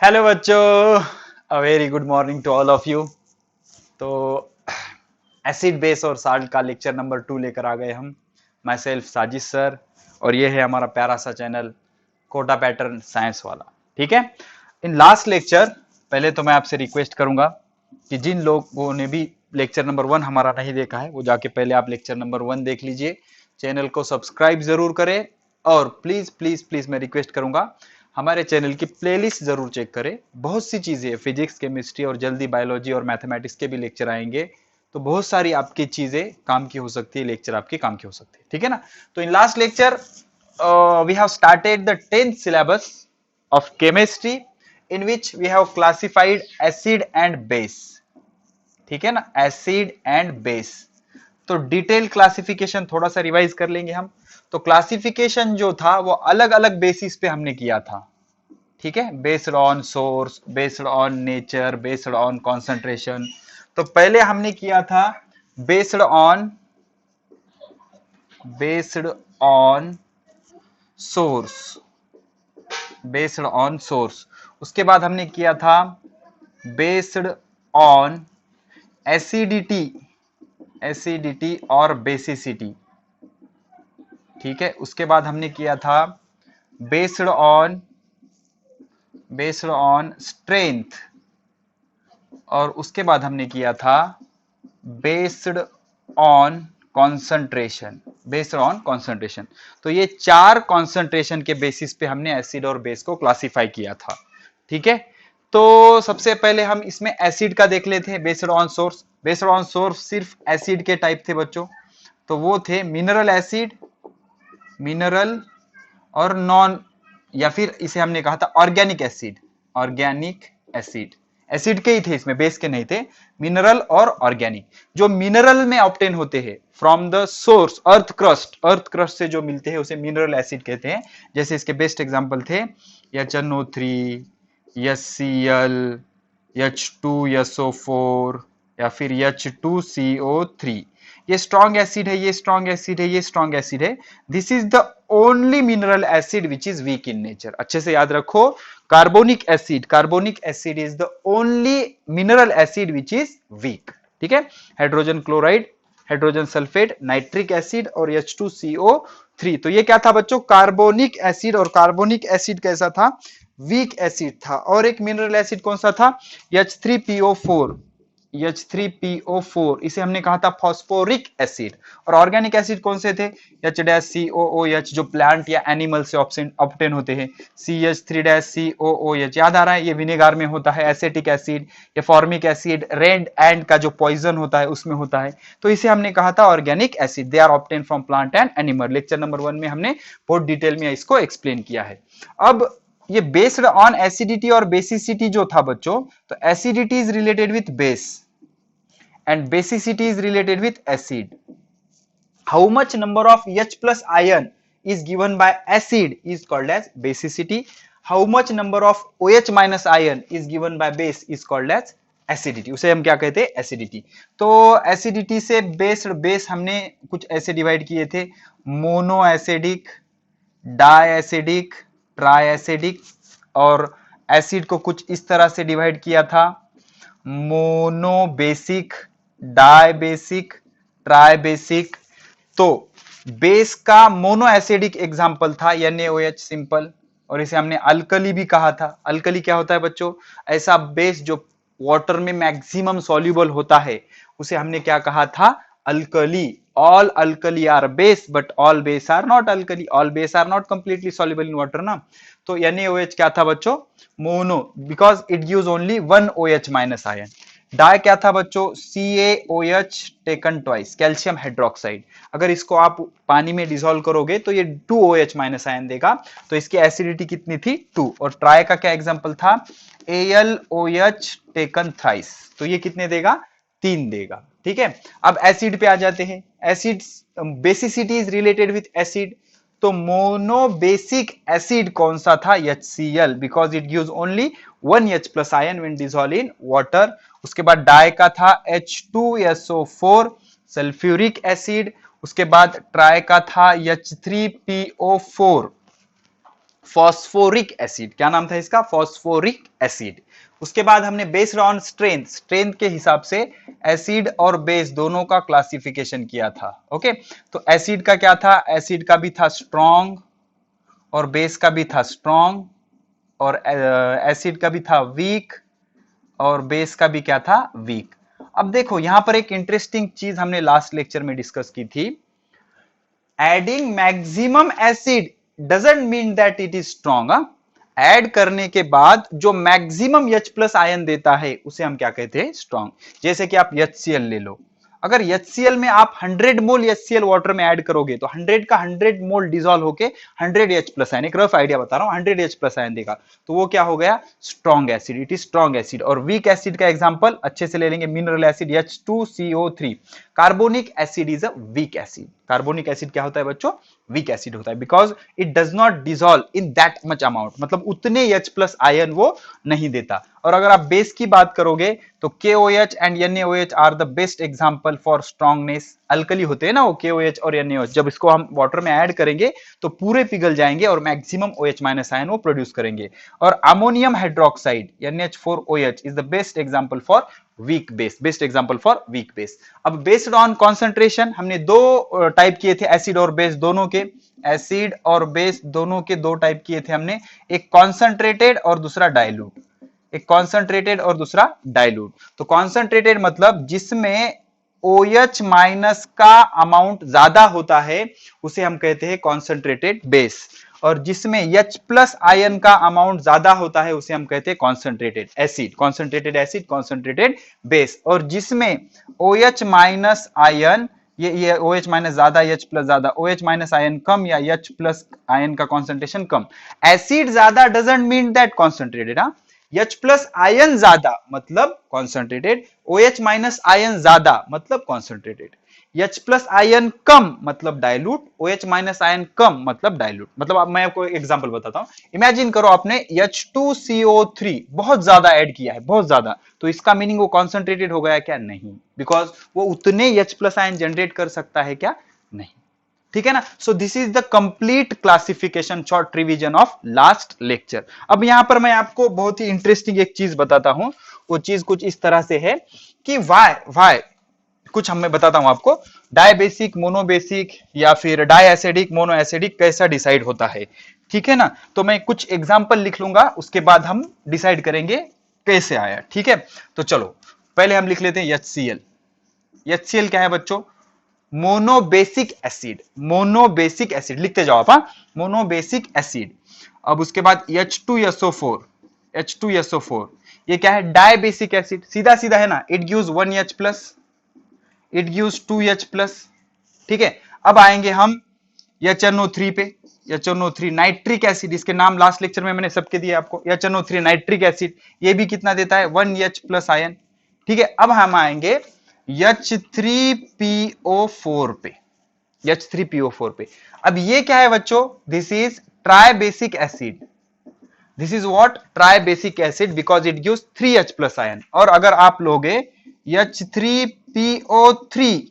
Hello बच्चों, a very good morning to all of you. तो acid base और salt का लेक्चर नंबर 2 लेकर आ गए हम। माई सेल्फ साजिश सर, और ये है हमारा प्यारा सा चैनल कोटा पैटर्न साइंस वाला। ठीक है, इन लास्ट लेक्चर पहले तो मैं आपसे रिक्वेस्ट करूंगा कि जिन लोगों ने भी लेक्चर नंबर 1 हमारा नहीं देखा है वो जाके पहले आप लेक्चर नंबर 1 देख लीजिए। चैनल को सब्सक्राइब जरूर करें, और प्लीज प्लीज प्लीज मैं रिक्वेस्ट करूंगा हमारे चैनल की प्लेलिस्ट जरूर चेक करें। बहुत सी चीजें फिजिक्स, केमिस्ट्री और जल्दी बायोलॉजी और मैथमेटिक्स के भी लेक्चर आएंगे, तो बहुत सारी आपकी चीजें काम की हो सकती है, लेक्चर आपके काम की हो सकती है। ठीक है ना। तो in last lecture we have started the 10th syllabus of chemistry in which we have classified acid and base। ठीक है ना, एसिड एंड बेस। तो डिटेल क्लासिफिकेशन थोड़ा सा रिवाइज कर लेंगे हम। तो क्लासिफिकेशन जो था वो अलग अलग बेसिस पे हमने किया था। ठीक है, based on source, based on nature, based on concentration. तो पहले हमने किया था based on source, based on source. उसके बाद हमने किया था बेस्ड ऑन एसिडिटी, एसिडिटी और बेसिसिटी। ठीक है, उसके बाद हमने किया था बेस्ड ऑन स्ट्रेंथ, और उसके बाद हमने किया था based on concentration, based on concentration. तो ये चार कॉन्सेंट्रेशन के बेसिस पे हमने एसिड और बेस को क्लासिफाई किया था। ठीक है, तो सबसे पहले हम इसमें एसिड का देख लेते हैं। Based on source, based on source सिर्फ एसिड के टाइप थे बच्चों। तो वो थे मिनरल एसिड, मिनरल और नॉन, या फिर इसे हमने कहा था organic acid, organic acid. Acid के ही थे इसमें, बेस के नहीं थे। मिनरल और ऑर्गेनिक, जो मिनरल में ऑब्टेन होते हैं from the source earth crust, earth crust से जो मिलते हैं उसे मिनरल एसिड कहते हैं। जैसे इसके बेस्ट एग्जांपल थे HNO3, HCl, H2SO4, या फिर H2CO3। ये स्ट्रॉन्ग एसिड है, ये स्ट्रॉन्ग एसिड है, ये स्ट्रॉन्ग एसिड है। This is the only mineral acid which is weak in nature. अच्छे से याद रखो, carbonic acid, carbonic acid is the only mineral acid which is weak. ठीक है, hydrogen chloride, hydrogen sulphate, nitric acid और H2CO3। तो ये क्या था बच्चों, कार्बोनिक एसिड। और कार्बोनिक एसिड कैसा था, वीक एसिड था। और एक मिनरल एसिड कौन सा था, H3PO4, H3PO4, इसे हमने कहा था फॉस्फोरिक एसिड। और ऑर्गेनिक एसिड कौन से थे, H-COOH, जो प्लांट या एनिमल से ऑब्टेन होते हैं। CH3-COOH, याद आ रहा है, ये विनेगार में होता है। एसेटिक एसिड या फॉर्मिक एसिड रेड एंड का जो पॉइजन होता है उसमें होता है। तो इसे हमने कहा था organic acid. They are obtain from plant and animal. Lecture number 1 में हमने बहुत डिटेल में इसको एक्सप्लेन किया है। अब ये बेस्ड ऑन एसिडिटी और बेसिसिटी जो था बच्चों, तो acidity is related with base and basicity is related with acid. How much number of H plus ion is given by acid is called as basicity. How much number of OH minus ion is given by base is called as acidity. उसे हम क्या कहते हैं, acidity. तो acidity से base हमने कुछ ऐसे डिवाइड किए थे, mono acidic, di acidic, tri acidic. और एसिड को कुछ इस तरह से डिवाइड किया था, mono basic, di basic, tri basic. तो बेस का मोनो एसिडिक एग्जांपल था NaOH सिंपल, और इसे हमने अल्कली भी कहा था। अल्कली क्या होता है बच्चों, ऐसा बेस जो वाटर में मैक्सिमम सॉल्युबल होता है, उसे हमने क्या कहा था, alkali. All alkali are base but all base are not alkali, all base are not completely soluble in water ना। तो NaOH क्या था बच्चों, mono, because it gives only one OH minus ion. Di क्या था बच्चों, CaOH taken twice, calcium hydroxide. अगर इसको आप पानी में डिसॉल्व करोगे तो ये 2OH माइनस आयन देगा। तो इसकी एसिडिटी कितनी थी, 2। और ट्राई का क्या एग्जांपल था, AlOH टेकन थ्राइस, तो ये कितने देगा, 3 देगा। ठीक है, अब एसिड पे आ जाते हैं। Acid basicity is related with acid. तो मोनोबेसिक एसिड कौन सा था, HCl, because it gives only one H plus ion when dissolve in water. उसके बाद डाई का था H2SO4, सल्फ्यूरिक एसिड। उसके बाद ट्राई का था H3PO4, फॉस्फोरिक एसिड, क्या नाम था इसका? Phosphoric acid. उसके बाद हमने बेस्ड ऑन स्ट्रेंथ, स्ट्रेंथ के हिसाब से एसिड और बेस दोनों का क्लासिफिकेशन किया था। ओके, तो एसिड का क्या था? एसिड का भी था स्ट्रॉन्ग और बेस का भी था स्ट्रॉन्ग, और एसिड का भी था वीक और बेस का भी क्या था? वीक। अब देखो यहां पर एक इंटरेस्टिंग चीज हमने लास्ट लेक्चर में डिस्कस की थी, adding maximum acid doesn't mean that it is strong. Add करने के बाद जो मैक्सिमम H प्लस आयन देता है उसे हम क्या कहते हैं? स्ट्रॉन्ग। जैसे कि आप HCl ले लो, अगर HCl में आप 100 मोल HCl वाटर में ऐड करोगे तो 100 का 100 मोल डिसॉल्व होके 100 H प्लस आयन, एक रफ आइडिया बता रहा हूं, 100 H प्लस आयन देगा, तो वो क्या हो गया? Strong acid, it is strong acid. और वीक एसिड का एग्जांपल अच्छे से ले लेंगे, mineral acid H2CO3। Carbonic acid is a weak acid. Carbonic acid क्या होता है बच्चों? वीक एसिड होता है, because it does not dissolve in that much amount, मतलब उतने H प्लस आयन वो नहीं देता। और अगर आप बेस की बात करोगे तो KOH and NaOH are the best example for strongness. Alkali होते हैं ना वो KOH और NaOH, जब इसको हम वाटर में ऐड करेंगे तो पूरे पिघल जाएंगे और मैक्सिमम OH माइनस आयन वो प्रोड्यूस करेंगे। और ammonium hydroxide NH4OH is the best example for weak base, best example for weak base. अब बेस्ड ऑन कॉन्सेंट्रेशन हमने दो टाइप किए थे, एसिड और बेस दोनों के, एसिड और बेस दोनों के दो टाइप किए थे हमने, एक कॉन्सेंट्रेटेड और दूसरा डाइल्यूट। एक कॉन्सेंट्रेटेड और दूसरा डाइल्यूट। तो कॉन्सेंट्रेटेड मतलब जिसमें OH माइनस का अमाउंट ज्यादा होता है उसे हम कहते हैं कॉन्सेंट्रेटेड बेस, और जिसमें H प्लस आयन का अमाउंट ज्यादा होता है उसे हम कहते हैं concentrated acid, concentrated acid, concentrated base. और जिसमें OH माइनस आयन, ये OH माइनस ज्यादा, H प्लस ज्यादा, OH माइनस आयन कम या H प्लस आयन का कॉन्सेंट्रेशन कम। एसिड ज्यादा doesn't mean that concentrated. H plus ion ज्यादा मतलब कॉन्सेंट्रेटेड, OH माइनस आयन ज्यादा मतलब कॉन्सेंट्रेटेड। H प्लस आयन कम मतलब डाइल्यूट, OH माइनस आयन कम मतलब डाइल्यूट। मतलब अब मैं आपको एग्जांपल बताता हूं, इमेजिन करो आपने H2CO3 बहुत ज्यादा ऐड किया है, बहुत ज्यादा, तो इसका मीनिंग वो कॉन्सेंट्रेटेड हो गया क्या? नहीं, बिकॉज वो उतने H प्लस आयन जनरेट कर सकता है क्या? नहीं। ठीक है ना? सो this is the complete classification, short revision of last lecture. अब यहां पर मैं आपको बहुत ही इंटरेस्टिंग एक चीज बताता हूं, वो चीज कुछ इस तरह से है कि वाई कुछ मैं बताता हूं आपको, डायबेसिक, मोनोबेसिक या फिर डायएसिडिक, मोनोएसिडिक कैसा डिसाइड होता है। ठीक है ना? तो मैं कुछ एग्जांपल लिख लूंगा, उसके बाद हम डिसाइड करेंगे कैसे आया। ठीक है, तो चलो पहले हम लिख लेते हैं HCl। HCl क्या है बच्चों? मोनोबेसिक एसिड, मोनोबेसिक एसिड लिखते जाओ आप, मोनोबेसिक एसिड। अब उसके बाद H2SO4, H2SO4 ये क्या है? डायबेसिक एसिड, सीधा सीधा है ना, it gives 1H plus, it gives 2H plus. ठीक है, अब आएंगे हम HNO3 पे, HNO3 नाइट्रिक एसिड, इसके नाम लास्ट लेक्चर में मैंने सबके दिए आपको, HNO3 नाइट्रिक एसिड, ये भी कितना देता है? 1H plus ion. ठीक है, अब हम आएंगे H3PO4 पे, H3PO4 पे। अब ये क्या है बच्चों? This is tribasic acid, this is what? Tribasic acid, because it gives 3H plus ion. और अगर आप लोगे H3PO3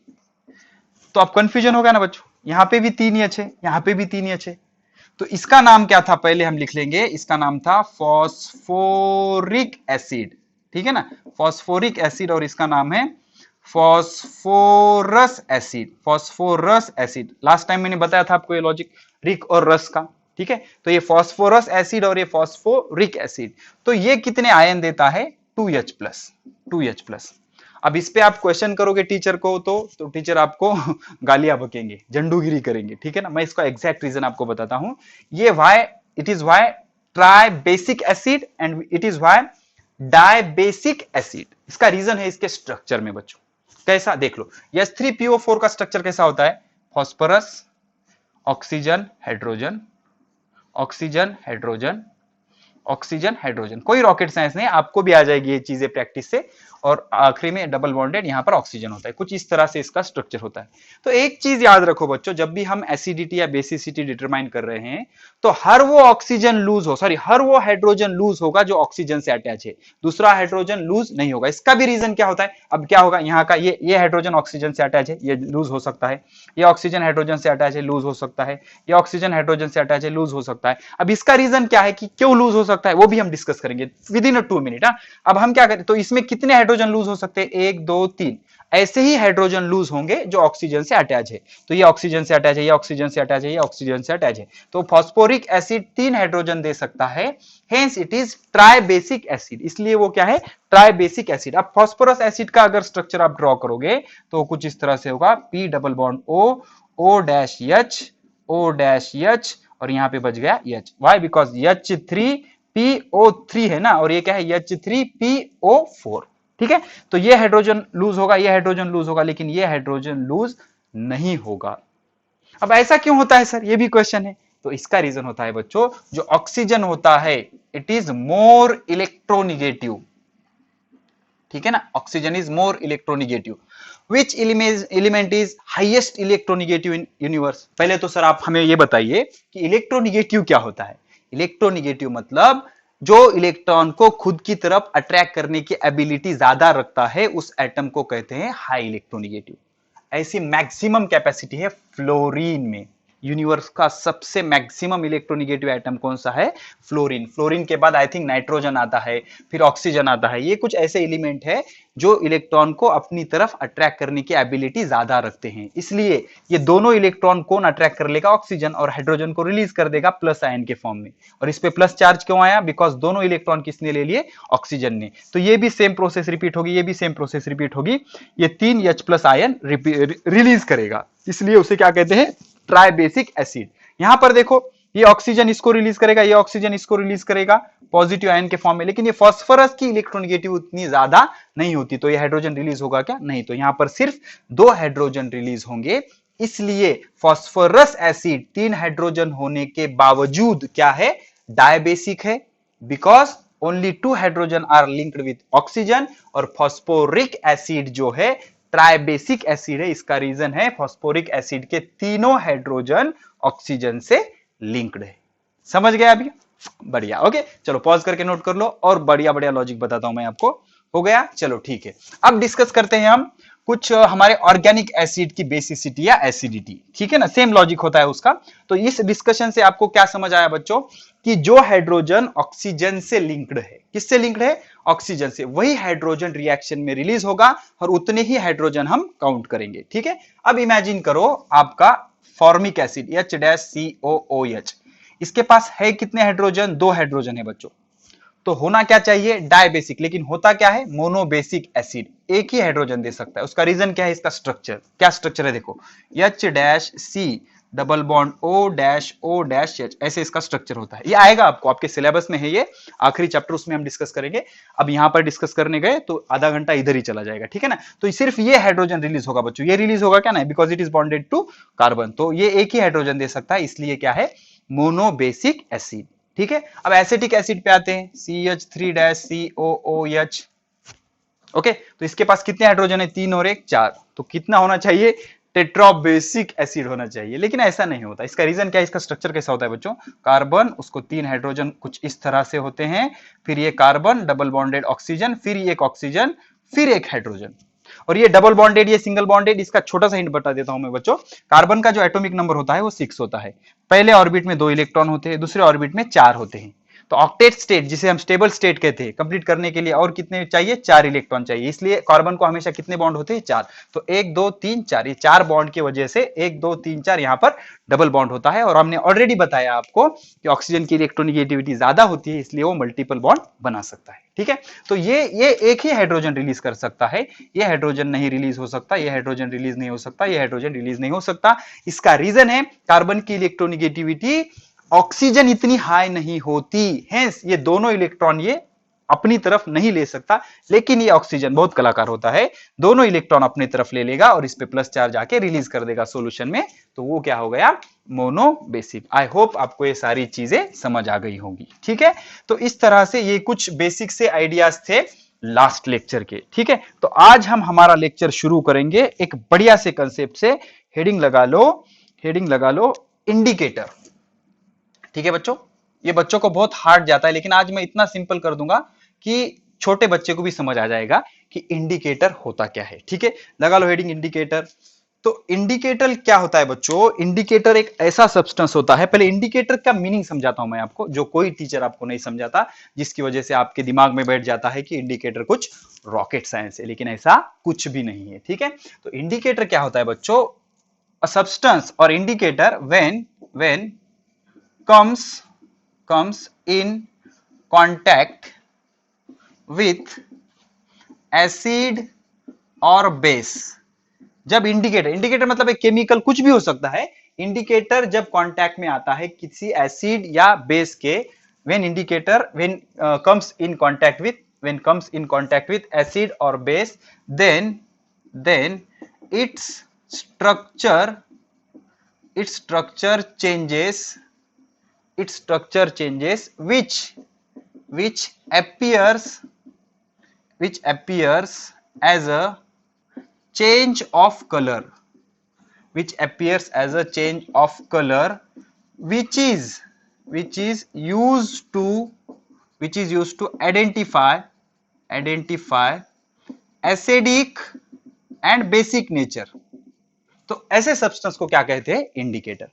तो आप कंफ्यूजन होगा ना बच्चों, यहां पे भी 3H है, यहां पे भी 3H है, तो इसका नाम क्या था? पहले हम लिख लेंगे, इसका नाम था फॉस्फोरिक एसिड। ठीक है ना? फॉस्फोरिक एसिड, और इसका नाम है phosphorous acid, phosphorous acid. Last time मैंने बताया था आपको ये लॉजिक, रिक और रस का। ठीक है, तो ये फॉस्फोरस एसिड और ये फॉस्फोरिक एसिड, तो ये कितने आयन देता है? 2H plus, 2H plus. अब इस पे आप क्वेश्चन करोगे टीचर को तो टीचर आपको गालियां बकेंगे, झंडूगिरी करेंगे। ठीक है ना? मैं इसका एग्जैक्ट रीजन आपको बताता हूं, ये why, it is why tri basic acid and it is why dibasic acid. इसका रीजन है इसके स्ट्रक्चर में बच्चों। कैसा? देख लो, H3PO4 का स्ट्रक्चर कैसा होता है? Phosphorus, oxygen, hydrogen, oxygen, hydrogen, oxygen hydrogen. कोई रॉकेट साइंस नहीं, आपको भी आ जाएगी ये चीजें प्रैक्टिस से। और आखिरी में डबल बॉन्डेड, यहां पर ऑक्सीजन होता है, कुछ इस तरह से इसका स्ट्रक्चर होता है। तो एक चीज याद रखो बच्चों, जब भी हम एसिडिटी या बेसिसिटी डिटरमाइन कर रहे हैं तो हर वो ऑक्सीजन लूज हो, सॉरी हर वो हाइड्रोजन लूज होगा जो ऑक्सीजन से अटैच है, दूसरा हाइड्रोजन लूज नहीं होगा। इसका भी रीजन क्या होता है, अब क्या होगा, यहाँ का ये हाइड्रोजन ऑक्सीजन से अटैच है, ये लूज हो सकता है, ये ऑक्सीजन हाइड्रोजन से अटैच है, लूज हो सकता है, ये ऑक्सीजन हाइड्रोजन से अटैच है, लूज हो सकता है। अब इसका रीजन क्या है कि क्यों लूज हो सकता है, वो भी हम डिस्कस करेंगे विद इन 2 मिनट। अब हम क्या करें, तो इसमें कितने हाइड्रोजन लूज हो सकते हैं, 1 2 3 ऐसे ही हाइड्रोजन लूज होंगे जो ऑक्सीजन से अटैच है। तो ये ऑक्सीजन से अटैच है, ये ऑक्सीजन से अटैच है, ये ऑक्सीजन से अटैच है। तो फॉस्फोरिक एसिड 3 हाइड्रोजन दे सकता है, hence it is tribasic acid, इसलिए वो क्या है, ट्राइबेसिक एसिड। अब फास्फोरस एसिड का अगर स्ट्रक्चर आप ड्रॉ करोगे तो कुछ इस तरह से होगा, P double bond O, O dash H, O dash H, और यहां पे बच गया एच। वाई, बिकॉज H3PO3 है ना, और ये क्या है, H3PO4। ठीक है, तो ये हाइड्रोजन लूज होगा, ये हाइड्रोजन लूज होगा, लेकिन ये हाइड्रोजन लूज नहीं होगा। अब ऐसा क्यों होता है सर, ये भी क्वेश्चन है। तो इसका रीजन होता है बच्चों, जो ऑक्सीजन होता है इट इज मोर इलेक्ट्रोनिगेटिव। ठीक है ना, oxygen is more electronegative. Which element is highest electronegative in universe. पहले तो सर आप हमें ये बताइए कि इलेक्ट्रोनिगेटिव क्या होता है। इलेक्ट्रोनिगेटिव मतलब जो इलेक्ट्रॉन को खुद की तरफ अट्रैक्ट करने की एबिलिटी ज्यादा रखता है, उस एटम को कहते हैं हाई इलेक्ट्रोनिगेटिव। ऐसी मैक्सिमम कैपेसिटी है फ्लोरीन में। यूनिवर्स का सबसे मैक्सिमम इलेक्ट्रोनिगेटिव एटम कौन सा है, फ्लोरीन। फ्लोरीन के बाद आई थिंक नाइट्रोजन आता है, फिर ऑक्सीजन आता है। ये कुछ ऐसे एलिमेंट है जो इलेक्ट्रॉन को अपनी तरफ अट्रैक्ट करने की एबिलिटी ज्यादा रखते हैं। इसलिए ये दोनों इलेक्ट्रॉन कौन अट्रैक्ट कर लेगा, ऑक्सीजन, और हाइड्रोजन को रिलीज कर देगा प्लस आयन के फॉर्म में। और इस पे प्लस चार्ज क्यों आया, बिकॉज दोनों इलेक्ट्रॉन किसने ले लिए, ऑक्सीजन ने। तो ये भी सेम प्रोसेस रिपीट होगी, ये भी सेम प्रोसेस रिपीट होगी। ये 3 H प्लस आयन रिलीज करेगा, इसलिए उसे क्या कहते हैं, ट्राइबेसिक एसिड। यहां पर देखो, ये ऑक्सीजन इसको रिलीज करेगा, ये ऑक्सीजन इसको रिलीज करेगा पॉजिटिव आयन के फॉर्म में, लेकिन ये फास्फोरस की इलेक्ट्रोनिगेटिव उतनी ज्यादा नहीं होती, तो ये हाइड्रोजन रिलीज होगा क्या, नहीं। तो यहां पर सिर्फ 2 हाइड्रोजन रिलीज होंगे। इसलिए फास्फोरस एसिड 3 हाइड्रोजन होने के बावजूद क्या है, डायबेसिक है, because only 2 hydrogen are linked with oxygen. और फास्फोरिक एसिड जो है ट्राइबेसिक एसिड है। इसका रीजन है फास्फोरिक एसिड के तीनों हाइड्रोजन ऑक्सीजन से लिंक्ड है। समझ गया अभी, बढ़िया। ओके, चलो पॉज करके नोट कर लो, और बढ़िया बढ़िया लॉजिक बताता हूं मैं आपको। हो गया, चलो ठीक है। अब डिस्कस करते हैं हम कुछ हमारे ऑर्गेनिक एसिड की बेसिसिटी या एसिडिटी। ठीक है ना, सेम लॉजिक होता है उसका। तो इस डिस्कशन से आपको क्या समझ आया बच्चों, कि जो हाइड्रोजन ऑक्सीजन से लिंक्ड है, किससे लिंक्ड है, ऑक्सीजन से, वही हाइड्रोजन रिएक्शन में रिलीज होगा, और उतने ही हाइड्रोजन हम काउंट करेंगे। ठीक है, अब इमेजिन करो आपका फॉर्मिक एसिड H-COOH, इसके पास है कितने हाइड्रोजन, 2 हाइड्रोजन है बच्चों। तो होना क्या चाहिए, डायबेसिक, लेकिन होता क्या है, मोनोबेसिक एसिड, एक ही हाइड्रोजन दे सकता है। उसका रीजन क्या है, इसका स्ट्रक्चर, क्या स्ट्रक्चर है देखो, H-C डबल बॉन्ड O-H, ऐसे इसका स्ट्रक्चर होता है। ये आएगा आपको, आपके सिलेबस में है ये, आखिरी चैप्टर उसमें हम डिस्कस करेंगे। अब यहां पर डिस्कस करने गए तो आधा घंटा इधर ही चला जाएगा। ठीक है ना, तो सिर्फ ये हाइड्रोजन रिलीज होगा बच्चों, ये रिलीज होगा क्या, नहीं, because it is bonded to carbon. तो ये एक ही हाइड्रोजन दे सकता है, इसलिए क्या है, मोनोबेसिक एसिड। ठीक है, अब एसिटिक एसिड पे आते हैं, CH3-COOH। ओके, तो इसके पास कितने हाइड्रोजन है, 3 और 1 4। तो कितना होना चाहिए, टेट्राबेसिक एसिड होना चाहिए, लेकिन ऐसा नहीं होता। इसका रीजन क्या है, इसका स्ट्रक्चर कैसा होता है बच्चों, कार्बन, उसको 3 हाइड्रोजन कुछ इस तरह से होते हैं, फिर ये कार्बन डबल बॉन्डेड ऑक्सीजन, फिर ये एक ऑक्सीजन, फिर एक हाइड्रोजन। और ये डबल बॉन्डेड, ये सिंगल बॉन्डेड। इसका छोटा सा हिंट बता देता हूं मैं बच्चों, कार्बन का जो एटॉमिक नंबर होता है वो 6 होता है। पहले ऑर्बिट में 2 इलेक्ट्रॉन होते हैं, दूसरे ऑर्बिट में 4 होते हैं। तो ऑक्टेट स्टेट, जिसे हम स्टेबल स्टेट कहते हैं, कंप्लीट करने के लिए और कितने चाहिए, 4 इलेक्ट्रॉन चाहिए। इसलिए कार्बन को हमेशा कितने बॉन्ड होते हैं, 4। तो 1 2 3 4, ये 4 बॉन्ड की वजह से 1 2 3 4 यहां पर डबल बॉन्ड होता है। और हमने ऑलरेडी बताया आपको कि ऑक्सीजन की इलेक्ट्रोनिगेटिविटी ज्यादा होती है, इसलिए वो मल्टीपल बॉन्ड बना सकता है। ठीक है, तो ये एक ही हाइड्रोजन रिलीज कर सकता है, ये हाइड्रोजन नहीं रिलीज हो सकता, ये हाइड्रोजन रिलीज नहीं हो सकता, ये हाइड्रोजन रिलीज नहीं हो सकता। इसका रीजन है कार्बन की इलेक्ट्रोनिगेटिविटी ऑक्सीजन इतनी हाई नहीं होती, हेंस ये दोनों इलेक्ट्रॉन ये अपनी तरफ नहीं ले सकता, लेकिन ये ऑक्सीजन बहुत कलाकार होता है, दोनों इलेक्ट्रॉन अपनी तरफ ले लेगा और इस पे प्लस चार्ज आके रिलीज कर देगा सॉल्यूशन में, तो वो क्या हो गया, मोनो बेसिक। आई होप आपको ये सारी चीजें समझ आ गई होंगी। ठीक है, तो इस तरह से ये कुछ बेसिक से आइडियाज थे लास्ट लेक्चर के। ठीक है, तो आज हम हमारा लेक्चर शुरू करेंगे एक बढ़िया से कंसेप्ट से। हेडिंग लगा लो, हेडिंग लगा लो, इंडिकेटर। ठीक है बच्चों, ये बच्चों को बहुत हार्ड जाता है, लेकिन आज मैं इतना सिंपल कर दूंगा कि छोटे बच्चे को भी समझ आ जाएगा कि इंडिकेटर होता क्या है। ठीक है, लगा लो हेडिंग इंडिकेटर। तो इंडिकेटर क्या होता है बच्चों, इंडिकेटर एक ऐसा सब्सटेंस होता है, पहले इंडिकेटर का मीनिंग समझाता हूं मैं आपको, जो कोई टीचर आपको नहीं समझाता, जिसकी वजह से आपके दिमाग में बैठ जाता है कि इंडिकेटर कुछ रॉकेट साइंस है, लेकिन ऐसा कुछ भी नहीं है। ठीक है, तो इंडिकेटर क्या होता है बच्चों, अ सब्सटेंस और indicator when comes in contact with acid और बेस। जब इंडिकेटर मतलब एक केमिकल, कुछ भी हो सकता है, इंडिकेटर जब कांटेक्ट में आता है किसी एसिड या बेस के, when comes in contact with acid or base, then its structure changes, which appears as a change of color, which is used to identify acidic and basic nature। तो ऐसे substance को क्या कहते हैं, indicator.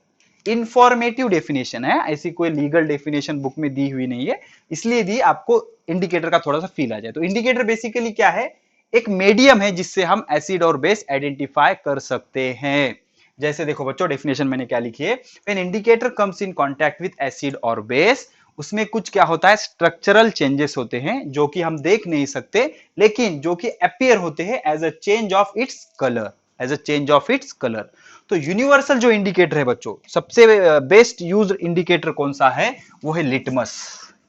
Informative definition है, ऐसी कोई legal definition book में दी हुई नहीं है, इसलिए दी आपको इंडिकेटर का थोड़ा सा फील आ जाए। तो इंडिकेटर बेसिकली क्या है, एक मीडियम है जिससे हम एसिड और बेस आइडेंटिफाई कर सकते हैं। जैसे देखो बच्चों, डेफिनेशन मैंने क्या लिखी है, when indicator comes in contact with acid और बेस, उसमें कुछ क्या होता है, स्ट्रक्चरल चेंजेस होते हैं जो कि हम देख नहीं सकते, लेकिन जो कि अपीयर होते हैं as a change of its colour, तो यूनिवर्सल जो इंडिकेटर है बच्चों, सबसे बेस्ट यूज्ड इंडिकेटर कौन सा है, वो है लिटमस।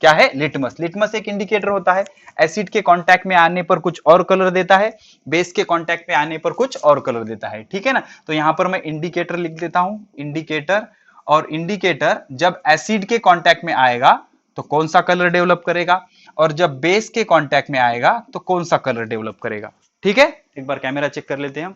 क्या है, लिटमस एक इंडिकेटर होता है, एसिड के कांटेक्ट में आने पर कुछ और कलर देता है, बेस के कांटेक्ट में आने पर कुछ और कलर देता है। ठीक है ना, तो यहां पर मैं इंडिकेटर लिख देता हूं, इंडिकेटर। और इंडिकेटर जब एसिड के कांटेक्ट में आएगा तो कौन सा कलर डेवलप करेगा, और जब बेस के कांटेक्ट में आएगा तो कौन सा कलर डेवलप करेगा। ठीक है, एक बार कैमरा चेक कर लेते हैं हम।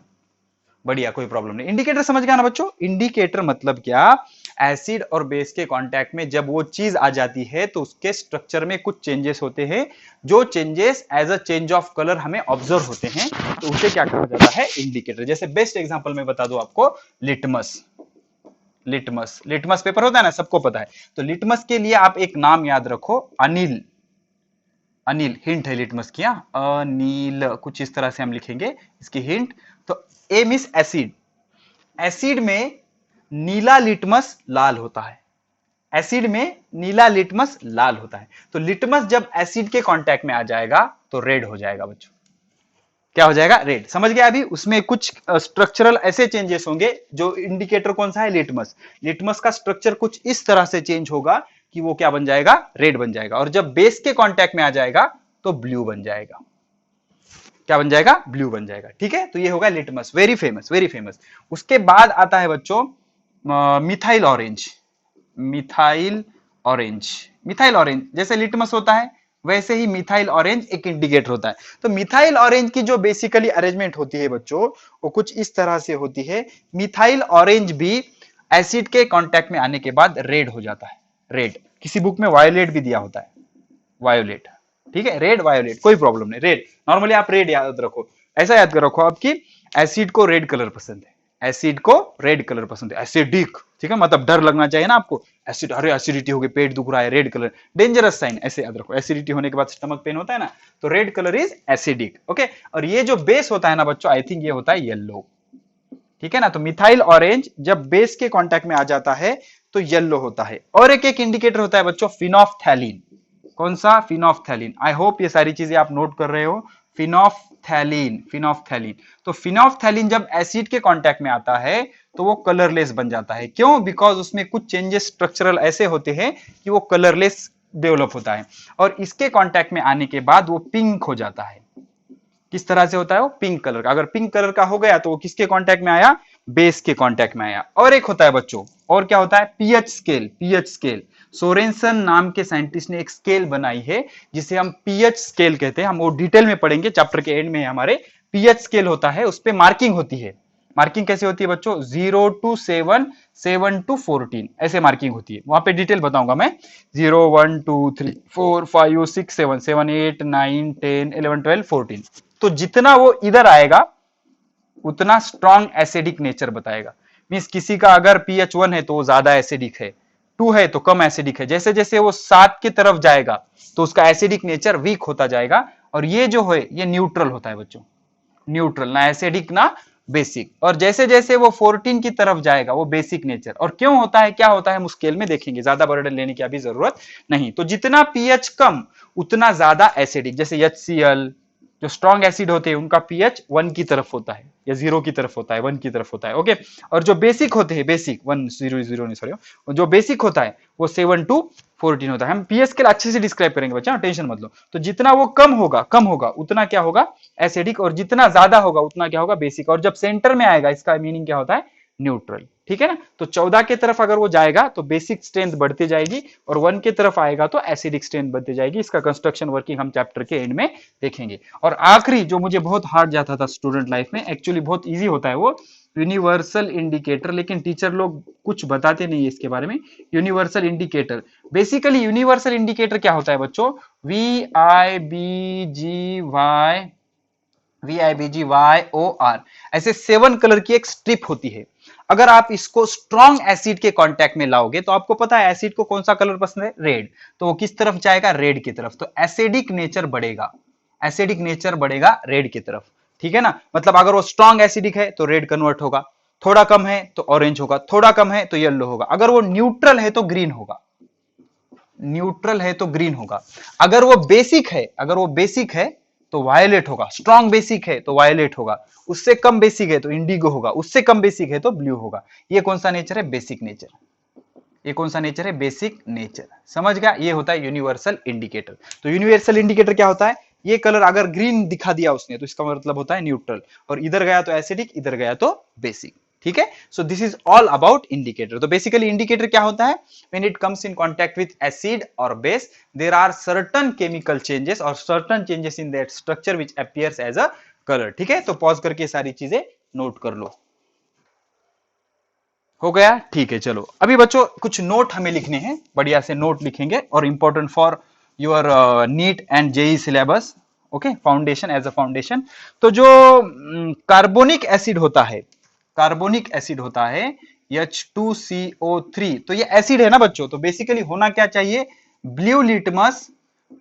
बढ़िया, कोई प्रॉब्लम नहीं। इंडिकेटर समझ गया ना बच्चों, इंडिकेटर मतलब क्या, एसिड और बेस के कांटेक्ट में जब वो चीज आ जाती है तो उसके स्ट्रक्चर में कुछ चेंजेस होते हैं, जो changes as a change of colour हमें ऑब्जर्व होते हैं, तो उसे क्या कहा जाता है, इंडिकेटर। जैसे बेस्ट एग्जांपल मैं बता दूं आपको, लिटमस पेपर होता है ना, सबको पता है। तो लिटमस के लिए आप एक नाम याद रखो, अनिल। हिंट है लिटमस की, अनिल, कुछ इस तरह से हम लिखेंगे इसकी हिंट। तो ए मींस एसिड, एसिड में नीला लिटमस लाल होता है, एसिड में नीला लिटमस लाल होता है। तो लिटमस जब एसिड के कांटेक्ट में आ जाएगा तो रेड हो जाएगा बच्चों। क्या हो जाएगा, रेड। समझ गया अभी, उसमें कुछ स्ट्रक्चरल ऐसे चेंजेस होंगे, जो इंडिकेटर कौन सा है, लिटमस का स्ट्रक्चर कुछ इस तरह से चेंज होगा कि वो क्या बन जाएगा, रेड बन जाएगा। और जब बेस के कांटेक्ट में आ जाएगा तो ब्लू बन जाएगा। क्या बन जाएगा, ब्लू बन जाएगा। ठीक है, तो ये होगा लिटमस, वेरी फेमस। उसके बाद आता है बच्चों मिथाइल ऑरेंज। जैसे लिटमस होता है वैसे ही मिथाइल ऑरेंज एक इंडिकेटर होता है। तो मिथाइल ऑरेंज की जो बेसिकली अरेंजमेंट होती है बच्चों, वो कुछ इस तरह से होती है। मिथाइल ऑरेंज भी एसिड के कांटेक्ट में आने के बाद रेड हो जाता है, रेड। किसी बुक में वायोलेट भी दिया होता है, वायोलेट। ठीक है, रेड वायोलेट, कोई प्रॉब्लम नहीं, रेड। नॉर्मली आप रेड याद रखो, ऐसा याद कर रखो आपकी एसिड को रेड कलर पसंद है, एसिडिक। ठीक है, मतलब डर लगना चाहिए ना आपको, एसिड, अरे एसिडिटी हो गई, पेट दुख रहा है, रेड कलर, डेंजरस साइन, ऐसे याद रखो। एसिडिटी होने के बाद स्टमक पेन होता है ना, तो red colour is acidic. Okay, और ये जो बेस होता है ना बच्चों, आई थिंक ये होता है येलो। ठीक है ना, तो मिथाइल ऑरेंज जब बेस के कांटेक्ट में आ जाता है तो येलो होता है। और एक इंडिकेटर होता है बच्चों, फिनोफ्थैलीन। कौन सा, फिनोफ्थैलीन। आई होप ये सारी चीजें आप नोट कर रहे हो। फिनोफ्थैलीन। तो फिनोफ्थैलीन जब एसिड के कांटेक्ट में आता है तो वो कलरलेस बन जाता है। क्यों, बिकॉज उसमें कुछ चेंजेस स्ट्रक्चरल ऐसे होते हैं कि वो कलरलेस डेवलप होता है और इसके कांटेक्ट में आने के बाद वो पिंक हो जाता है। किस तरह से होता है वो? पिंक कलर का। अगर पिंक कलर का हो गया तो वो किसके कांटेक्ट में आया? बेस के कांटेक्ट में आया। और एक होता है बच्चों, और क्या होता है? PH scale. PH scale, Sorensen नाम के साइंटिस्ट ने एक स्केल बनाई है जिसे हम पीएच स्केल कहते हैं। हम वो डिटेल में पढ़ेंगे, चैप्टर के एंड में है हमारे। पीएच स्केल होता है, उस पर मार्किंग होती है। मार्किंग कैसे होती है बच्चों? 0 to 7, 7 to 14 ऐसे मार्किंग होती है। वहां पे डिटेल बताऊंगा मैं। 0 1 2 3 4 5 6 7 7 8 9 10 11 12 14। तो जितना वो इधर आएगा उतना स्ट्रॉन्ग एसिडिक नेचर बताएगा। मीन्स किसी का अगर पीएच 1 है तो वो ज्यादा एसिडिक है, 2 है तो कम एसिडिक है। जैसे जैसे वो 7 की तरफ जाएगा तो उसका एसिडिक नेचर वीक होता जाएगा। और ये जो है ये न्यूट्रल होता है बच्चों, न्यूट्रल, ना एसिडिक ना बेसिक। और जैसे जैसे वो 14 की तरफ जाएगा वो बेसिक नेचर। और क्यों होता है, क्या होता है, हम स्केल में देखेंगे, ज्यादा बर्डन लेने की अभी जरूरत नहीं। तो जितना पीएच कम उतना ज्यादा एसिडिक। जैसे HCl, जो स्ट्रॉन्ग एसिड होते हैं उनका पीएच 1 की तरफ होता है या 0 की तरफ होता है, 1 की तरफ होता है। ओके। और जो बेसिक होते हैं, बेसिक 1 0 0 नहीं, सॉरी, जो बेसिक होता है वो 7 to 14 होता है। हम पीएच के अच्छे से डिस्क्राइब करेंगे बच्चा, टेंशन मत लो। तो जितना वो कम होगा उतना क्या होगा? एसिडिक। और जितना ज्यादा होगा उतना क्या होगा? बेसिक। और जब सेंटर में आएगा इसका मीनिंग क्या होता है? न्यूट्रल। ठीक है ना? तो 14 की तरफ अगर वो जाएगा तो बेसिक स्ट्रेंथ बढ़ती जाएगी और 1 की तरफ आएगा तो एसिडिक स्ट्रेंथ बढ़ती जाएगी। इसका कंस्ट्रक्शन वर्किंग हम चैप्टर के एंड में देखेंगे। और आखिरी जो मुझे बहुत हार्ड जाता था स्टूडेंट लाइफ में, एक्चुअली बहुत इजी होता है वो, यूनिवर्सल इंडिकेटर। लेकिन टीचर लोग कुछ बताते नहीं है इसके बारे में। Universal indicator, basically universal indicator क्या होता है बच्चों? VIBGYOR, ऐसे 7 कलर की एक स्ट्रिप होती है। अगर आप इसको स्ट्रॉन्ग एसिड के कांटेक्ट में लाओगे तो आपको पता है एसिड को कौन सा कलर पसंद है? रेड। तो वो किस तरफ जाएगा? रेड की तरफ। तो एसिडिक नेचर बढ़ेगा, एसिडिक नेचर बढ़ेगा रेड की तरफ। ठीक है ना? मतलब अगर वो स्ट्रॉन्ग एसिडिक है तो रेड कन्वर्ट होगा, थोड़ा कम है तो ऑरेंज होगा, थोड़ा कम है तो येलो होगा। अगर वो न्यूट्रल है तो ग्रीन होगा, न्यूट्रल है तो ग्रीन होगा। अगर वो बेसिक है, अगर वो बेसिक है तो वायलेट होगा। स्ट्रॉन्ग बेसिक है तो वायलेट होगा, उससे कम बेसिक है तो इंडिगो होगा, उससे कम बेसिक है तो ब्लू होगा। ये कौन सा नेचर है? Basic nature. ये कौन सा नेचर है? Basic nature. समझ गया? ये होता है यूनिवर्सल इंडिकेटर। तो यूनिवर्सल इंडिकेटर क्या होता है? ये कलर अगर ग्रीन दिखा दिया उसने तो इसका मतलब होता है न्यूट्रल, और इधर गया तो एसिडिक, इधर गया तो बेसिक। ठीक है? So this is all about indicator. तो बेसिकली इंडिकेटर क्या होता है? When it comes in contact with acid और base, there are certain chemical changes और certain changes in that structure which appears as a colour. ठीक है? तो pause करके सारी चीजें नोट कर लो। हो गया? ठीक है, चलो अभी बच्चों कुछ नोट हमें लिखने हैं, बढ़िया से नोट लिखेंगे और important for your NEET and JEE syllabus. Okay, foundation, as a foundation. तो जो कार्बोनिक एसिड होता है, कार्बोनिक एसिड होता है H2CO3, तो ये एसिड है ना बच्चों, तो बेसिकली होना क्या चाहिए? Blue litmus,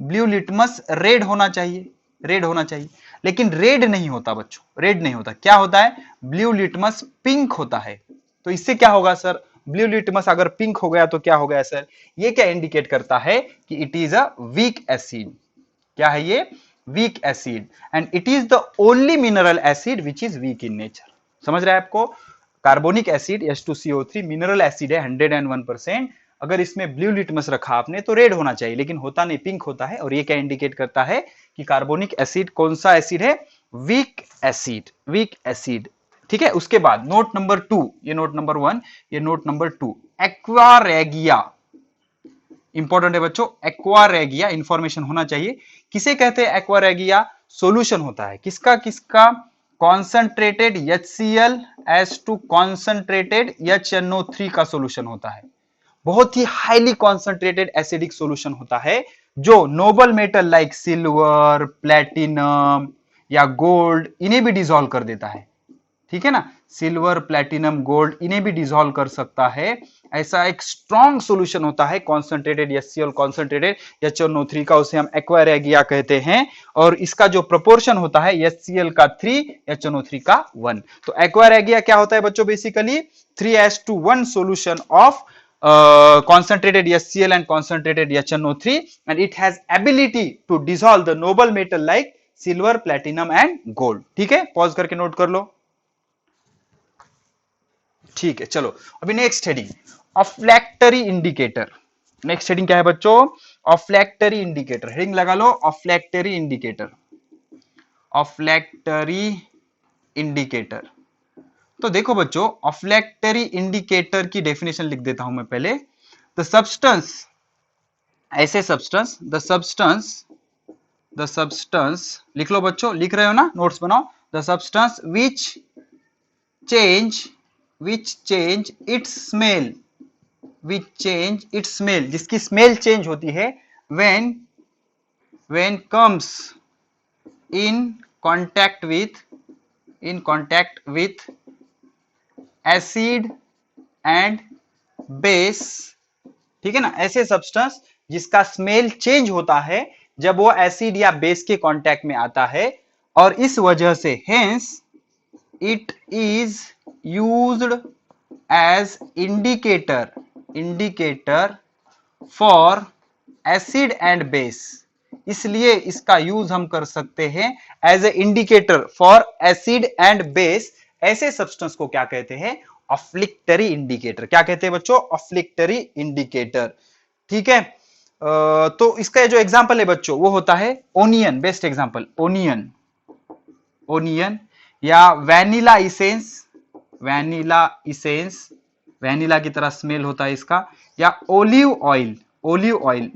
blue litmus red होना चाहिए, रेड होना चाहिए। लेकिन रेड नहीं होता बच्चों, रेड नहीं होता। क्या होता है? ब्लू लिटमस पिंक होता है। तो इससे क्या होगा सर? ब्लू लिटमस अगर पिंक हो गया तो क्या हो गया सर? ये क्या इंडिकेट करता है? कि it is a weak acid. क्या है ये? Weak acid. And it is the only mineral acid which is weak in nature. समझ रहे हैं आपको? Carbonic acid H2CO3 mineral acid है 101%। अगर इसमें ब्लू लिटमस रखा आपने तो रेड होना चाहिए, लेकिन होता नहीं, पिंक होता है। और ये क्या इंडिकेट करता है? कि कार्बोनिक एसिड कौन सा एसिड है? Weak acid, weak acid. ठीक है? उसके बाद नोट नंबर 2, ये नोट नंबर 1, ये नोट नंबर 2, एक्वा रेगिया। इंपॉर्टेंट है बच्चों, एक्वा रेगिया इंफॉर्मेशन होना चाहिए। किसे कहते हैं एक्वा रेगिया? सोल्यूशन होता है किसका किसका? Concentrated HCl to concentrated HNO3 का सोल्यूशन होता है। बहुत ही हाईली कॉन्सेंट्रेटेड एसिडिक सोल्यूशन होता है जो Nobel metal like silver, platinum या गोल्ड इन्हें भी डिसॉल्व कर देता है। ठीक है ना? सिल्वर, प्लेटिनम, गोल्ड इन्हें भी डिसॉल्व कर सकता है। ऐसा एक स्ट्रॉन्ग सॉल्यूशन होता है कॉन्सेंट्रेटेड HCl, कॉन्सेंट्रेटेड HNO3 का, उसे हम एक्वा रेगिया कहते हैं। और इसका जो प्रोपोर्शन होता है HCl का 3, HNO3 का 1। तो एक्वा रेगिया क्या होता है बच्चों? Basically 3:1 solution of concentrated HCl and concentrated HNO3, and it has ability to dissolve the noble metal like silver, platinum and gold. ठीक है? पॉज करके नोट कर लो। ठीक है, चलो अभी next heading, olfactory indicator. Next heading क्या है बच्चों? ऑफ्लैक्टरी इंडिकेटर, हेडिंग लगा लो ऑफ्लैक्टरी इंडिकेटर, ऑफ्लैक्टरी इंडिकेटर। तो देखो बच्चों, ऑफ्लैक्टरी इंडिकेटर की डेफिनेशन लिख देता हूं मैं पहले। द सब्सटेंस, ऐसे सब्सटेंस, द सब्सटेंस लिख लो बच्चों, लिख रहे हो ना, नोट्स बनाओ। The substance which change it's smell, which change it's smell, जिसकी स्मेल चेंज होती है, when comes in contact with acid and base, ठीक है ना। ऐसे सब्सटेंस जिसका स्मेल चेंज होता है जब वो एसिड या बेस के कांटेक्ट में आता है, और इस वजह से hence it is used as indicator for acid and base, इसलिए इसका यूज हम कर सकते हैं as a indicator for acid and base. ऐसे सब्सटेंस को क्या कहते हैं, ऑफ्लिक्टरी इंडिकेटर। क्या कहते हैं बच्चों, ऑफ्लिक्टरी इंडिकेटर, ठीक है। तो इसका जो एग्जांपल है बच्चों वो होता है ओनियन, बेस्ट एग्जांपल ओनियन या वैनिला इसेंस, वैनिला की तरह स्मेल होता है इसका, या ओलिव ऑयल,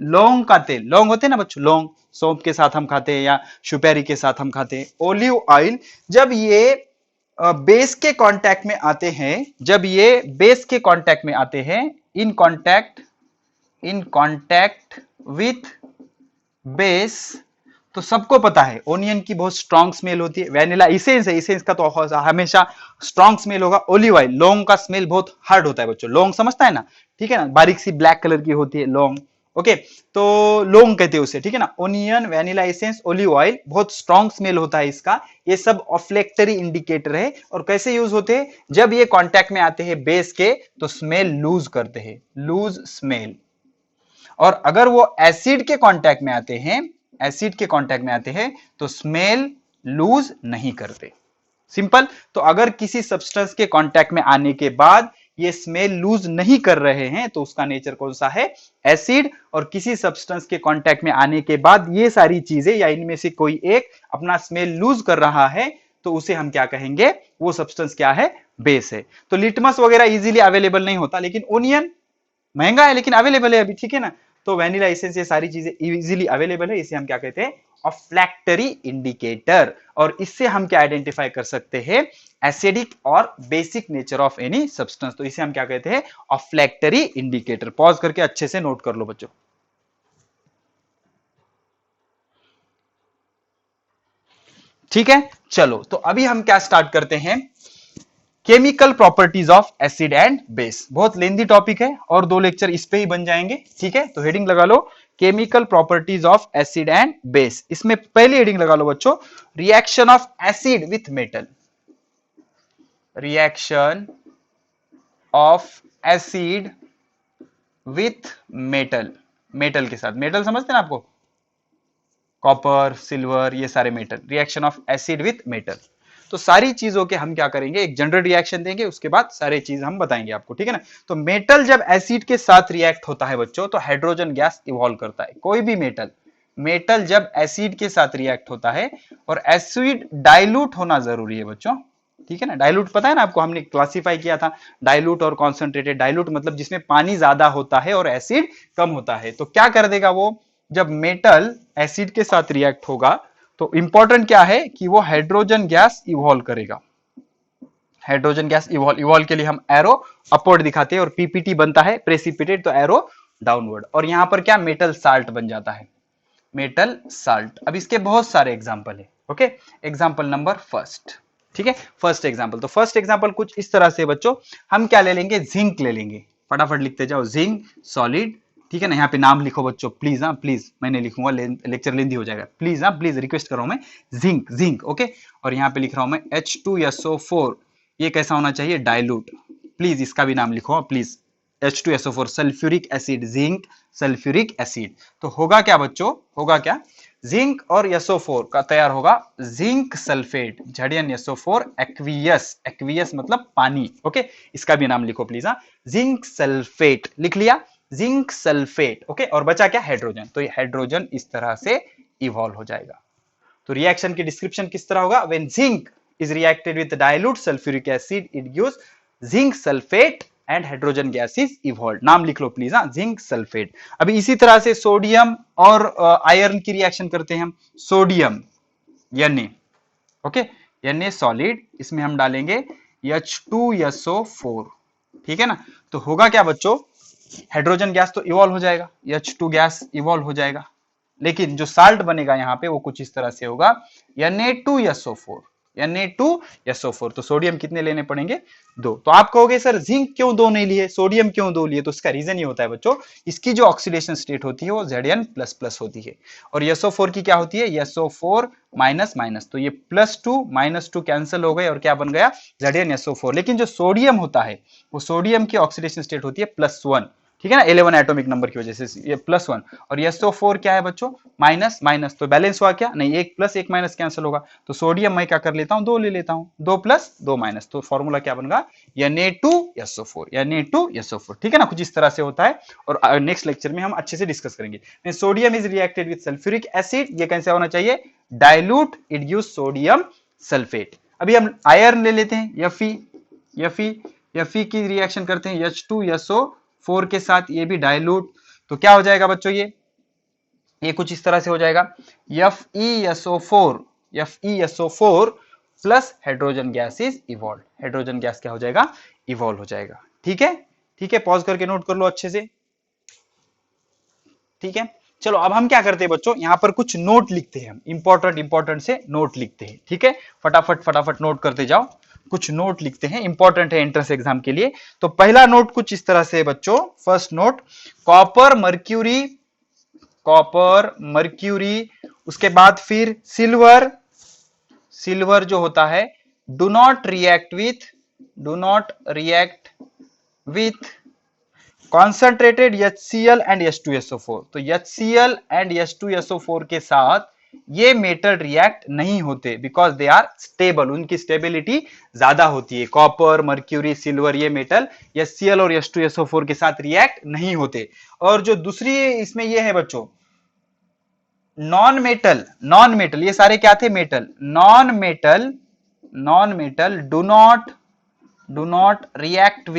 लौंग का तेल, लौंग होते हैं ना बच्चों, लौंग सौंफ के साथ हम खाते हैं या सुपारी के साथ हम खाते हैं। ओलिव ऑयल जब ये बेस के कांटेक्ट में आते हैं, इन कांटेक्ट विथ बेस, तो सबको पता है ओनियन की बहुत स्ट्रॉन्ग स्मेल होती है। वैनिला इसेंस का तो हमेशा स्ट्रॉन्ग स्मेल होगा। ओलिव ऑयल, लौंग का स्मेल बहुत हार्ड होता है बच्चों, लौंग समझता है ना, ठीक है ना, बारीक सी ब्लैक कलर की होती है लौंग, ओके, तो लौंग कहते हैं उसे, ठीक है ना। Onion, vanilla essence, olive oil, बहुत स्ट्रॉन्ग स्मेल होता है इसका। ये सब ऑफ्लेक्टरी इंडिकेटर है। और कैसे यूज होते हैं, जब ये कांटेक्ट में आते हैं बेस के तो स्मेल लूज करते हैं, लूज स्मेल। और अगर वो एसिड के कांटेक्ट में आते हैं, तो स्मेल लूज नहीं करते। सिंपल। तो अगर किसी सब्सटेंस के कांटेक्ट में आने के बाद ये स्मेल लूज नहीं कर रहे हैं तो उसका नेचर कौन सा है, एसिड। और किसी सब्सटेंस के कांटेक्ट में आने के बाद ये सारी चीजें या इनमें से कोई एक अपना स्मेल लूज कर रहा है तो उसे हम क्या कहेंगे, वो सब्सटेंस क्या है, बेस है। तो लिटमस वगैरह इजीली अवेलेबल नहीं होता, लेकिन ओनियन महंगा है लेकिन अवेलेबल है अभी, ठीक है ना। तो वैनिला एसेंस, ये सारी चीजें इजीली अवेलेबल है, इसे हम क्या कहते हैं, ऑफ्लैक्टरी इंडिकेटर। और इससे हम क्या आइडेंटिफाई कर सकते हैं, एसिडिक और basic nature of any substance. तो इसे हम क्या कहते हैं, ऑफ्लैक्टरी इंडिकेटर। पॉज करके अच्छे से नोट कर लो बच्चों। ठीक है, चलो तो अभी हम क्या स्टार्ट करते हैं, chemical properties of acid and base. बहुत लेंथी टॉपिक है और 2 लेक्चर इस पे ही बन जाएंगे, ठीक है। तो हेडिंग लगा लो chemical properties of acid and base. इसमें पहली हेडिंग लगा लो बच्चों, reaction of acid with metal, reaction of acid with metal, metal के साथ, मेटल समझते हैं ना आपको, कॉपर, सिल्वर, ये सारे metal, reaction of acid with metal. तो सारी चीजों के हम क्या करेंगे, एक जनरल रिएक्शन देंगे, उसके बाद सारे चीज हम बताएंगे आपको, ठीक है ना। तो मेटल जब एसिड के साथ रिएक्ट होता है बच्चों तो हाइड्रोजन गैस इवॉल्व करता है। कोई भी मेटल जब एसिड के साथ रिएक्ट होता है, और एसिड डाइल्यूट होना जरूरी है बच्चों, ठीक है ना। डाइल्यूट पता है ना आपको, हमने क्लासिफाई किया था डाइल्यूट और कॉन्सेंट्रेटेड। डाइल्यूट मतलब जिसमें पानी ज्यादा होता है और एसिड कम होता है। तो क्या कर देगा वो, जब मेटल एसिड के साथ रिएक्ट होगा तो इंपॉर्टेंट क्या है कि वो हाइड्रोजन गैस इवॉल्व करेगा। हाइड्रोजन गैस इवॉल्व के लिए हम एरो अपवर्ड दिखाते हैं, और पीपीटी बनता है प्रेसिपिटेट, तो एरो डाउनवर्ड। और यहां पर क्या, मेटल साल्ट बन जाता है, मेटल साल्ट। अब इसके बहुत सारे एग्जांपल है, ओके। एग्जांपल नंबर फर्स्ट, ठीक है, फर्स्ट एग्जांपल। तो फर्स्ट एग्जांपल कुछ इस तरह से बच्चों, हम क्या ले लेंगे, जिंक ले लेंगे। फटाफट लिखते जाओ, जिंक सॉलिड, ठीक है ना। यहाँ पे नाम लिखो बच्चों प्लीज, हाँ प्लीज, मैंने लिखूंगा, लेक्चर लेंदी हो जाएगा, प्लीज, हाँ प्लीज रिक्वेस्ट कर रहा हूं मैं, जिंक, ओके। और यहाँ पे लिख रहा हूं मैं H2SO4, ये कैसा होना चाहिए, डाइल्यूट, प्लीज इसका भी नाम लिखो please, H2SO4, sulphuric acid, zinc sulphuric acid. तो होगा क्या बच्चों, होगा क्या, जिंक और SO4 का तैयार होगा zinc sulphate, ZnSO4 aqueous, aqueous मतलब पानी, ओके। इसका भी नाम लिखो प्लीज, हाँ, जिंक सल्फेट लिख लिया। जिंक सल्फेट, ओके, और बचा क्या, हाइड्रोजन, तो ये हाइड्रोजन इस तरह से इवॉल्व हो जाएगा। तो रिएक्शन की डिस्क्रिप्शन किस तरह होगा, when zinc is reacted with dilute sulphuric acid it gives zinc sulphate and hydrogen gas is evolve. नाम लिख लो प्लीज, जिंक सल्फेट। अभी इसी तरह से सोडियम और आयरन की रिएक्शन करते हैं हम। Sodium Na, okay, Na solid, इसमें हम डालेंगे H2SO4, ठीक है ना। तो होगा क्या बच्चों, हाइड्रोजन गैस तो इवॉल्व हो जाएगा, H2 गैस इवॉल्व हो जाएगा, लेकिन जो साल्ट बनेगा यहाँ पे वो कुछ इस तरह से होगा Na2SO4, Na2SO4। तो सोडियम कितने लेने पड़ेंगे, 2। तो आप कहोगे सर जिंक क्यों 2 नहीं लिए, सोडियम क्यों 2 लिए, तो इसका रीजन ये होता है बच्चों, इसकी जो ऑक्सीडेशन स्टेट होती है वो Zn++ होती है, और SO4 की क्या होती है, SO4-, तो ये +2 -2 कैंसिल हो गए और क्या बन गया, ZnSO4। लेकिन जो सोडियम होता है वो सोडियम की ऑक्सीडेशन स्टेट होती है +1, ठीक है ना, 11 एटॉमिक नंबर की वजह से ये +1, और SO4 क्या है बच्चों, माइनस, तो बैलेंस हुआ क्या, नहीं, 1 + 1 - कैंसिल होगा, तो सोडियम मैं क्या कर लेता हूं, 2 ले लेता हूं, 2 + 2 तो फॉर्मूला क्या बनेगा, Na2SO4, ठीक है ना, कुछ इस तरह से होता है, और नेक्स्ट लेक्चर में हम अच्छे से डिस्कस करेंगे। Sodium is reacted with sulphuric acid, ये कैसे होना चाहिए, dilute, it gives sodium sulphate. अभी हम आयरन ले लेते हैं, Fe की रिएक्शन करते हैं H2SO4 के साथ, ये भी डाइल्यूट, तो क्या हो जाएगा बच्चों, ये कुछ इस तरह से हो जाएगा FeSO4 plus hydrogen gas is evolve, hydrogen gas क्या हो जाएगा, इवॉल्व हो जाएगा, ठीक है, ठीक है, पॉज करके नोट कर लो अच्छे से, ठीक है। चलो अब हम क्या करते हैं बच्चों, यहां पर कुछ नोट लिखते हैं हम, इंपॉर्टेंट से नोट लिखते हैं, ठीक है, फटाफट नोट करते जाओ, कुछ नोट लिखते हैं, इंपॉर्टेंट है एंट्रेंस एग्जाम के लिए। तो पहला नोट कुछ इस तरह से बच्चों, फर्स्ट नोट, कॉपर मर्क्यूरी, उसके बाद फिर सिल्वर जो होता है, do not react with concentrated HCl and H2SO4, तो HCl एंड H2SO4 के साथ ये मेटल रिएक्ट नहीं होते, बिकॉज दे आर स्टेबल, उनकी स्टेबिलिटी ज्यादा होती है। कॉपर, मर्क्यूरी, सिल्वर, ये मेटल HCl और H2SO4 के साथ रिएक्ट नहीं होते। और जो दूसरी इसमें ये है बच्चों, नॉन मेटल, ये सारे क्या थे, metal, non metal do not react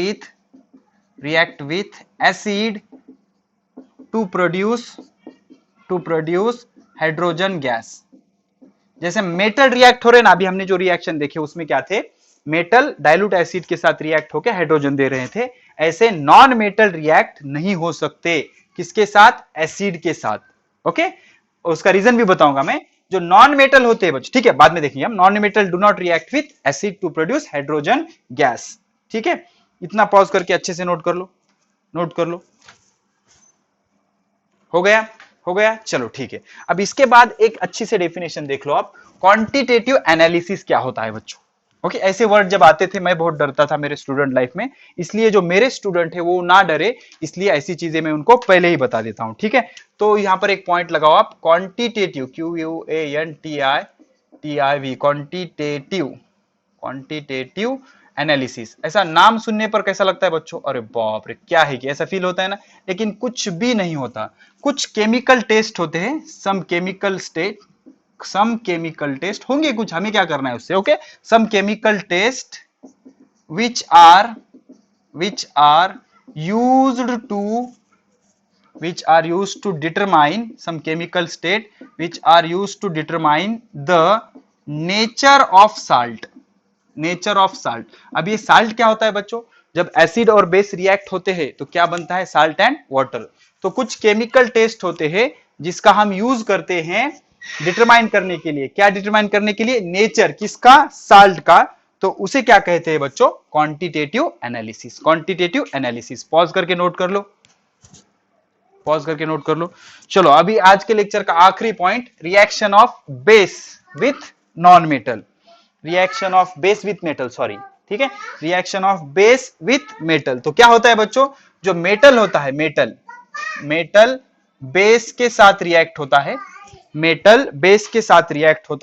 with acid to produce hydrogen gas. जैसे मेटल रिएक्ट हो रहे ना, अभी हमने जो रिएक्शन देखे उसमें क्या थे, मेटल डाइल्यूट एसिड के साथ रिएक्ट होकर हाइड्रोजन दे रहे थे, ऐसे नॉन मेटल रिएक्ट नहीं हो सकते, किसके साथ, एसिड के साथ, ओके। उसका रीजन भी बताऊंगा मैं। जो नॉन मेटल होते हैं बच्चों, ठीक है, बाद में देखेंगे हम, non metal do not react with acid to produce hydrogen gas, ठीक है। इतना पॉज करके अच्छे से नोट कर लो, हो गया, चलो ठीक है। अब इसके बाद एक अच्छी से डेफिनेशन देख लो आप, क्वांटिटेटिव एनालिसिस क्या होता है बच्चों, ओके। ऐसे वर्ड जब आते थे मैं बहुत डरता था मेरे स्टूडेंट लाइफ में, इसलिए जो मेरे स्टूडेंट है वो ना डरे, इसलिए ऐसी चीजें मैं उनको पहले ही बता देता हूं, ठीक है। तो यहां पर एक पॉइंट लगाओ आप, क्वांटिटेटिव, QUANTITIV, क्वांटिटेटिव एनालिसिस। ऐसा नाम सुनने पर कैसा लगता है बच्चों, अरे बाप रे क्या है कि, ऐसा फील होता है ना, लेकिन कुछ भी नहीं होता। कुछ केमिकल टेस्ट होते हैं, सम केमिकल टेस्ट होंगे कुछ, हमें क्या करना है उससे, okay. Some chemical test which are used to determine some chemical state which are used to determine the nature of salt। अब ये साल्ट क्या होता है बच्चों, जब एसिड और बेस रिएक्ट होते हैं तो क्या बनता है, साल्ट एंड वाटर। तो कुछ केमिकल टेस्ट होते हैं जिसका हम यूज करते हैं डिटरमाइन करने के लिए, क्या डिटरमाइन करने के लिए, नेचर किसका, साल्ट का। तो उसे क्या कहते हैं बच्चों, क्वांटिटेटिव एनालिसिस। पॉज करके नोट कर लो, चलो अभी आज के लेक्चर का आखिरी point, reaction of base with metal, ठीक है, reaction of base with metal. तो क्या होता है बच्चों, जो मेटल होता है, मेटल बेस के साथ रिएक्ट होता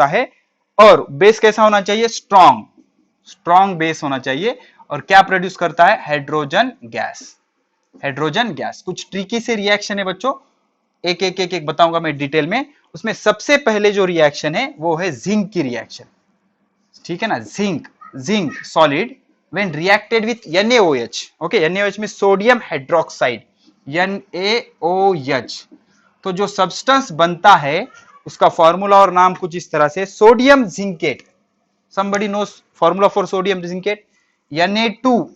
है, और बेस कैसा होना चाहिए, स्ट्रॉन्ग बेस होना चाहिए, और क्या प्रोड्यूस करता है, हाइड्रोजन गैस, हाइड्रोजन गैस। कुछ ट्रिकी से रिएक्शन है बच्चों, एक एक एक एक बताऊंगा मैं डिटेल में। उसमें सबसे पहले जो रिएक्शन है वो है जिंक की रिएक्शन, ठीक है ना। Zinc, zinc solid when reacted with NaOH, okay, NaOH में सोडियम हाइड्रोक्साइड, NaOH। तो जो सब्सटेंस बनता है उसका फॉर्मूला और नाम कुछ इस तरह से, sodium zincate. somebody knows formula for sodium zincate? Na2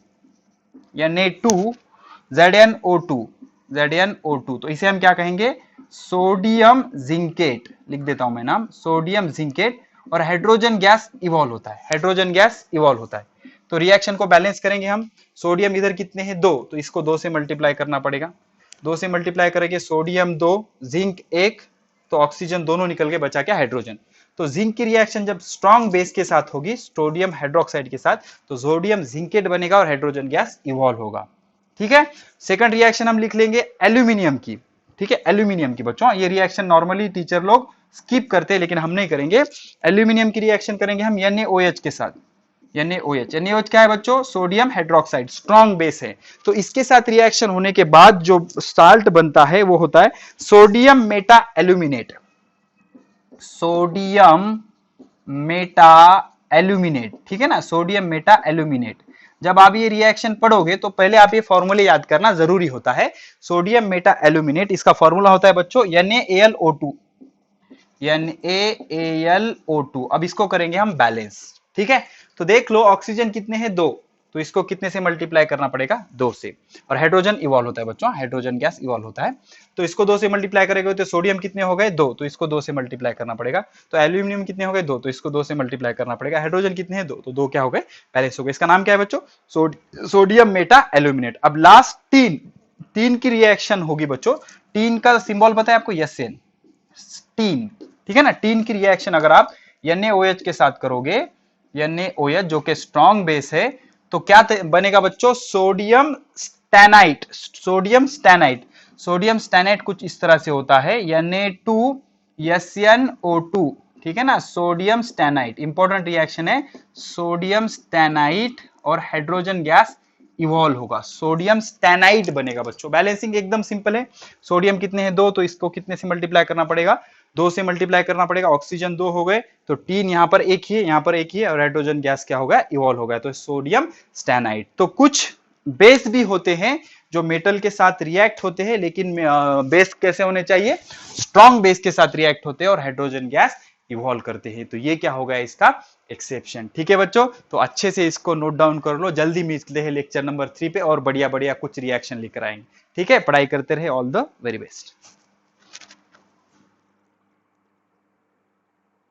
ZnO2, ZnO2। तो इसे हम क्या कहेंगे, सोडियम जिंकेट। लिख देता हूं मैं नाम, सोडियम जिंकेट। और हाइड्रोजन गैस इवॉल्व होता है, हाइड्रोजन गैस इवॉल्व होता है। तो रिएक्शन को बैलेंस करेंगे हम। सोडियम इधर कितने हैं, 2, तो इसको 2 से मल्टीप्लाई करना पड़ेगा। 2 से मल्टीप्लाई करेंगे, सोडियम 2, जिंक 1, तो ऑक्सीजन दोनों निकल के बचा क्या, हाइड्रोजन। तो जिंक की रिएक्शन जब स्ट्रॉन्ग बेस के साथ होगी, सोडियम हाइड्रोक्साइड के साथ, तो सोडियम जिंकेट बनेगा और हाइड्रोजन गैस इवॉल्व होगा, ठीक है। सेकंड रिएक्शन हम लिख लेंगे एल्यूमिनियम की, ठीक है, एल्यूमिनियम की। बच्चों ये रिएक्शन नॉर्मली टीचर लोग स्किप करते हैं, लेकिन हम नहीं करेंगे। एल्यूमिनियम की रिएक्शन करेंगे हम NaOH के साथ। NaOH क्या है बच्चों, सोडियम हाइड्रोक्साइड, स्ट्रॉन्ग बेस है। तो इसके साथ रिएक्शन होने के बाद जो साल्ट बनता है वो होता है sodium Meta aluminate, sodium Meta aluminate, ठीक है ना, सोडियम मेटा एल्यूमिनेट। जब आप ये रिएक्शन पढ़ोगे तो पहले आप ये फॉर्मूले याद करना जरूरी होता है। सोडियम मेटा एल्यूमिनेट, इसका फॉर्मूला होता है बच्चों NaAlO2, NaAlO2। अब इसको करेंगे हम बैलेंस, ठीक है। तो देख लो ऑक्सीजन कितने हैं, 2, तो इसको कितने से मल्टीप्लाई करना पड़ेगा, 2 से। और हाइड्रोजन इवॉल्व होता है बच्चों, हाइड्रोजन गैस इवॉल्व होता है, तो इसको 2 से मल्टीप्लाई करेंगे तो सोडियम कितने हो गए, 2, तो इसको 2 से मल्टीप्लाई करना पड़ेगा। तो एल्यूमिनियम कितने हो गए, 2, तो इसको 2 से मल्टीप्लाई करना पड़ेगा। हाइड्रोजन कितने हैं, 2, तो 2 क्या हो गए, बैलेंस हो गए। इसका नाम क्या है बच्चों, सोडियम मेटा एल्यूमिनेट। अब लास्ट तीन की रिएक्शन होगी बच्चों। टीन का सिंबल पता है आपको, SN, टीन, ठीक है ना। टीन की रिएक्शन अगर आप NaOH के साथ करोगे, NaOH जो कि स्ट्रॉन्ग बेस है, तो क्या बनेगा बच्चों, सोडियम स्टैनाइट, सोडियम स्टैनाइट। सोडियम स्टैनाइट कुछ इस तरह से होता है, Na2SnO2, ठीक है ना, सोडियम स्टैनाइट। इंपॉर्टेंट रिएक्शन है, सोडियम स्टैनाइट और हाइड्रोजन गैस इवॉल्व होगा, सोडियम स्टैनाइट बनेगा बच्चों। बैलेंसिंग एकदम सिंपल है। सोडियम कितने हैं, 2, तो इसको कितने से मल्टीप्लाई करना पड़ेगा, 2 से मल्टीप्लाई करना पड़ेगा। ऑक्सीजन 2 हो गए, तो टीन यहाँ पर एक ही है, यहाँ पर एक ही है, और हाइड्रोजन गैस क्या हो गया, इवॉल्व हो गया, तो सोडियम स्टैनाइट। तो कुछ बेस भी होते हैं जो मेटल के साथ रिएक्ट होते हैं, लेकिन बेस कैसे होने चाहिए, स्ट्रॉन्ग बेस के साथ रिएक्ट होते हैं और हाइड्रोजन गैस इवॉल्व करते हैं। तो ये क्या हो गया इसका एक्सेप्शन, ठीक है बच्चों। तो अच्छे से इसको नोट डाउन कर लो। जल्दी मिलते हैं लेक्चर नंबर 3 पे और बढ़िया बढ़िया कुछ रिएक्शन लेकर आएंगे, ठीक है। पढ़ाई करते रहे, ऑल द वेरी बेस्ट।